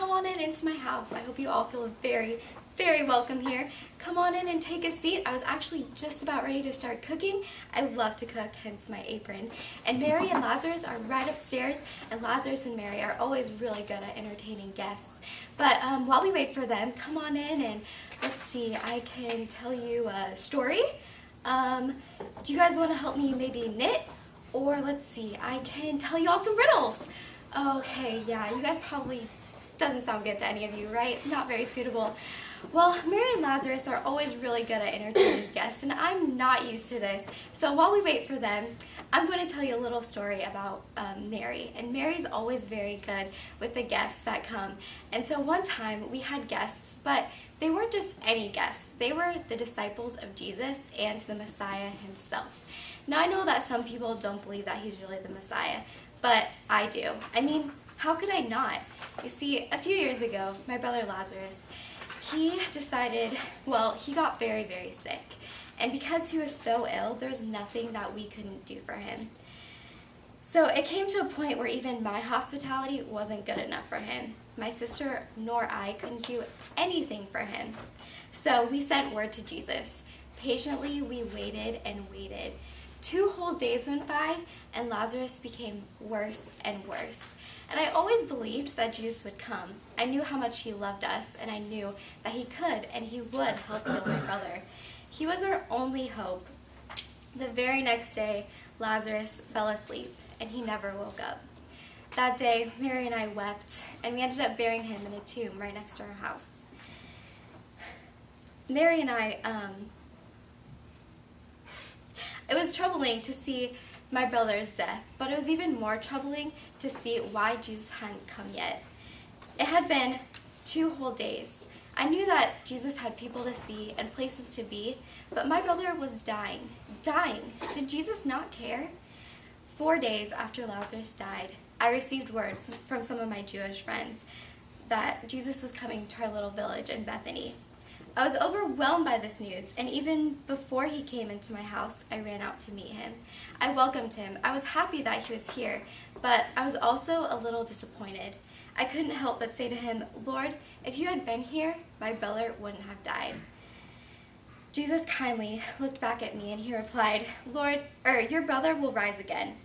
come on in into my house. I hope you all feel very, very welcome here. Come on in and take a seat. I was actually just about ready to start cooking. I love to cook, hence my apron. And Mary and Lazarus are right upstairs, and Lazarus and Mary are always really good at entertaining guests. But while we wait for them, come on in and let's see, I can tell you a story. Do you guys want to help me maybe knit? Or let's see, I can tell you all some riddles. Okay, yeah, you guys probably, doesn't sound good to any of you, right? Not very suitable. Well, Mary and Lazarus are always really good at entertaining guests, and I'm not used to this. So while we wait for them, I'm going to tell you a little story about Mary. And Mary's always very good with the guests that come. And so one time we had guests, but they weren't just any guests. They were the disciples of Jesus and the Messiah himself. Now I know that some people don't believe that he's really the Messiah, but I do. I mean, how could I not? You see, a few years ago, my brother Lazarus, he decided, well, he got very, very sick. And because he was so ill, there was nothing that we couldn't do for him. So it came to a point where even my hospitality wasn't good enough for him. My sister nor I couldn't do anything for him. So we sent word to Jesus. Patiently, we waited and waited. 2 whole days went by, and Lazarus became worse and worse. And I always believed that Jesus would come. I knew how much he loved us, and I knew that he could and he would help heal my brother. He was our only hope. The very next day, Lazarus fell asleep, and he never woke up. That day, Mary and I wept, and we ended up burying him in a tomb right next to our house. Mary and I, it was troubling to see my brother's death, but it was even more troubling to see why Jesus hadn't come yet. It had been 2 whole days. I knew that Jesus had people to see and places to be, but my brother was dying. Dying. Did Jesus not care? 4 days after Lazarus died, I received words from some of my Jewish friends that Jesus was coming to our little village in Bethany. I was overwhelmed by this news, and even before he came into my house, I ran out to meet him. I welcomed him. I was happy that he was here, but I was also a little disappointed. I couldn't help but say to him, "Lord, if you had been here, my brother wouldn't have died." Jesus kindly looked back at me and he replied, "Your brother will rise again."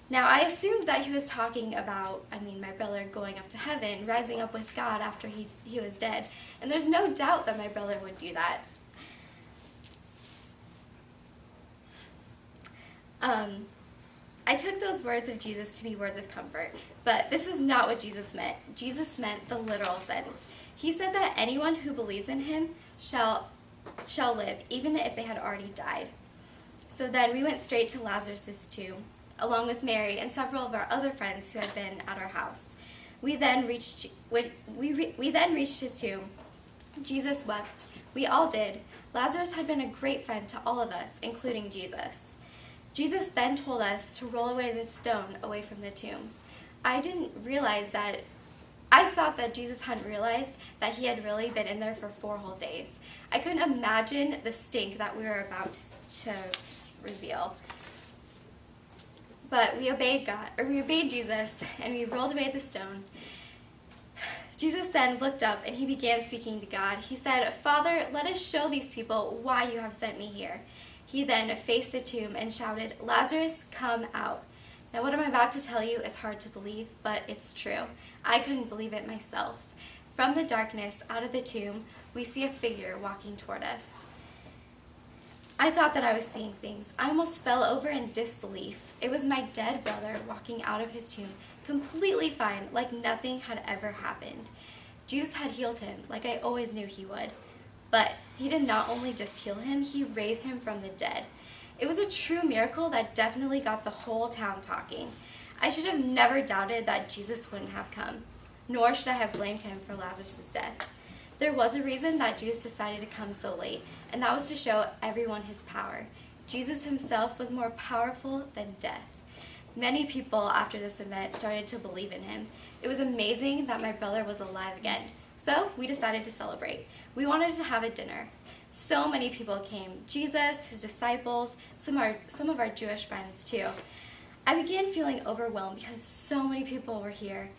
Now, I assumed that he was talking about, my brother going up to heaven, rising up with God after he was dead. And there's no doubt that my brother would do that. I took those words of Jesus to be words of comfort, but this was not what Jesus meant. Jesus meant the literal sense. He said that anyone who believes in him shall live, even if they had already died. So then we went straight to Lazarus' tomb, along with Mary and several of our other friends who had been at our house. We then reached his tomb. Jesus wept. We all did. Lazarus had been a great friend to all of us, including Jesus. Jesus then told us to roll away the stone away from the tomb. I thought that Jesus hadn't realized that he had really been in there for 4 whole days. I couldn't imagine the stink that we were about to reveal. But we obeyed Jesus, and we rolled away the stone. Jesus then looked up, and he began speaking to God. He said, "Father, let us show these people why you have sent me here." He then faced the tomb and shouted, "Lazarus, come out." Now, what I'm about to tell you is hard to believe, but it's true. I couldn't believe it myself. From the darkness, out of the tomb, we see a figure walking toward us. I thought that I was seeing things. I almost fell over in disbelief. It was my dead brother walking out of his tomb, completely fine, like nothing had ever happened. Jesus had healed him, like I always knew he would. But he did not only just heal him, he raised him from the dead. It was a true miracle that definitely got the whole town talking. I should have never doubted that Jesus wouldn't have come, nor should I have blamed him for Lazarus' death. There was a reason that Jesus decided to come so late, and that was to show everyone his power. Jesus himself was more powerful than death. Many people after this event started to believe in him. It was amazing that my brother was alive again. So we decided to celebrate. We wanted to have a dinner. So many people came. Jesus, his disciples, some of our Jewish friends too. I began feeling overwhelmed because so many people were here.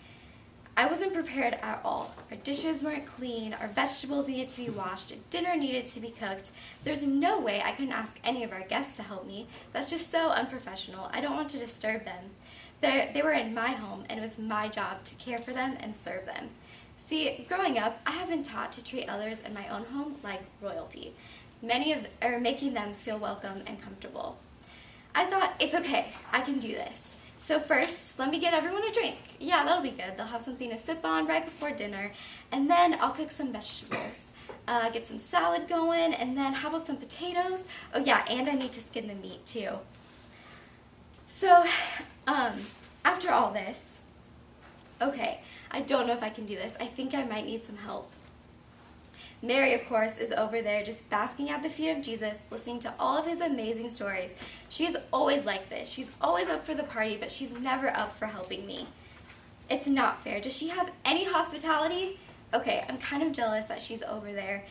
I wasn't prepared at all. Our dishes weren't clean, our vegetables needed to be washed, dinner needed to be cooked. There's no way I couldn't ask any of our guests to help me. That's just so unprofessional. I don't want to disturb them. They were in my home, and it was my job to care for them and serve them. See, growing up, I have been taught to treat others in my own home like royalty, making them feel welcome and comfortable. I thought, it's okay, I can do this. So first, let me get everyone a drink. Yeah, that'll be good. They'll have something to sip on right before dinner. And then I'll cook some vegetables. Get some salad going, and then how about some potatoes? Oh yeah, and I need to skin the meat too. So, after all this, okay, I don't know if I can do this. I think I might need some help. Mary, of course, is over there just basking at the feet of Jesus, listening to all of his amazing stories. She's always like this. She's always up for the party, but she's never up for helping me. It's not fair. Does she have any hospitality? Okay, I'm kind of jealous that she's over there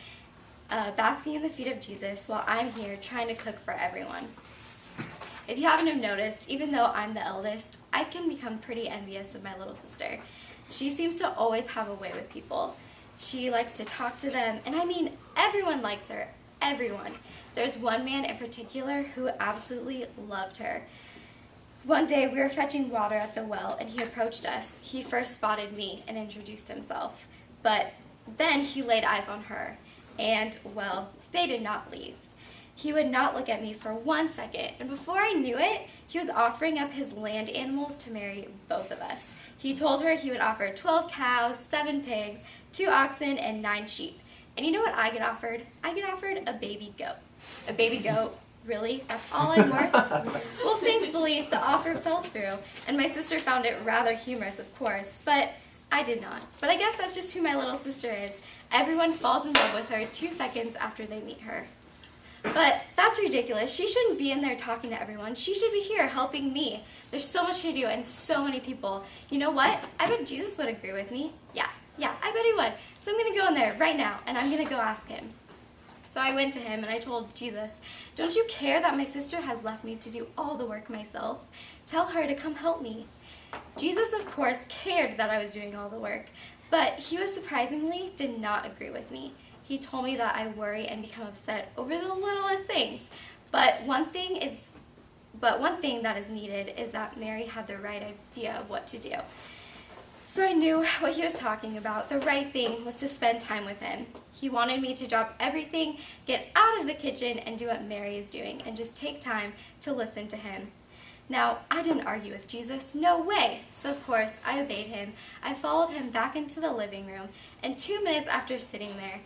basking in the feet of Jesus while I'm here trying to cook for everyone. If you haven't noticed, even though I'm the eldest, I can become pretty envious of my little sister. She seems to always have a way with people. She likes to talk to them, and I mean, everyone likes her, everyone. There's one man in particular who absolutely loved her. One day we were fetching water at the well, and he approached us. He first spotted me and introduced himself, but then he laid eyes on her, and, well, they did not leave. He would not look at me for 1 second, and before I knew it, he was offering up his land animals to marry both of us. He told her he would offer 12 cows, 7 pigs, 2 oxen, and 9 sheep. And you know what I get offered? I get offered a baby goat. A baby goat? Really? That's all I'm worth? Well, thankfully, the offer fell through, and my sister found it rather humorous, of course, but I did not. But I guess that's just who my little sister is. Everyone falls in love with her 2 seconds after they meet her. But that's ridiculous. She shouldn't be in there talking to everyone. She should be here helping me. There's so much to do and so many people. You know what? I bet Jesus would agree with me. Yeah, I bet he would. So I'm going to go in there right now, and I'm going to go ask him. So I went to him, and I told Jesus, "Don't you care that my sister has left me to do all the work myself? Tell her to come help me." Jesus, of course, cared that I was doing all the work, but he surprisingly did not agree with me. He told me that I worry and become upset over the littlest things. But one thing that is needed is that Mary had the right idea of what to do. So I knew what he was talking about. The right thing was to spend time with him. He wanted me to drop everything, get out of the kitchen, and do what Mary is doing, and just take time to listen to him. Now, I didn't argue with Jesus, no way. So of course, I obeyed him. I followed him back into the living room, and 2 minutes after sitting there,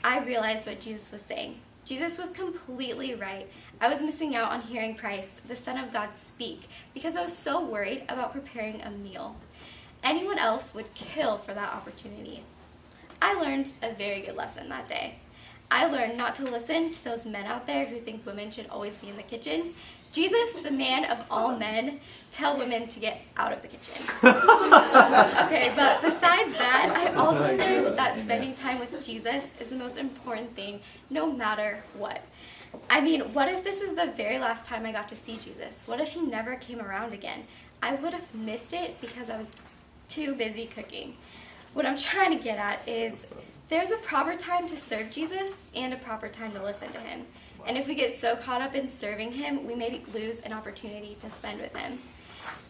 I realized what Jesus was saying. Jesus was completely right. I was missing out on hearing Christ, the Son of God, speak because I was so worried about preparing a meal. Anyone else would kill for that opportunity. I learned a very good lesson that day. I learned not to listen to those men out there who think women should always be in the kitchen. Jesus, the man of all men, tell women to get out of the kitchen. Okay, but besides that, I also learned that spending time with Jesus is the most important thing, no matter what. I mean, what if this is the very last time I got to see Jesus? What if he never came around again? I would have missed it because I was too busy cooking. What I'm trying to get at is there's a proper time to serve Jesus and a proper time to listen to him. And if we get so caught up in serving him, we may lose an opportunity to spend with him.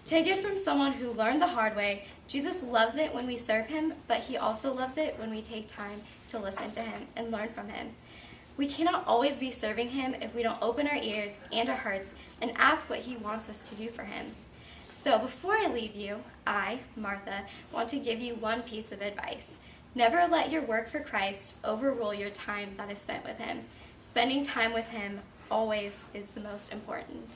Take it from someone who learned the hard way. Jesus loves it when we serve him, but he also loves it when we take time to listen to him and learn from him. We cannot always be serving him if we don't open our ears and our hearts and ask what he wants us to do for him. So before I leave you, I, Martha, want to give you one piece of advice. Never let your work for Christ overrule your time that is spent with him. Spending time with him always is the most important.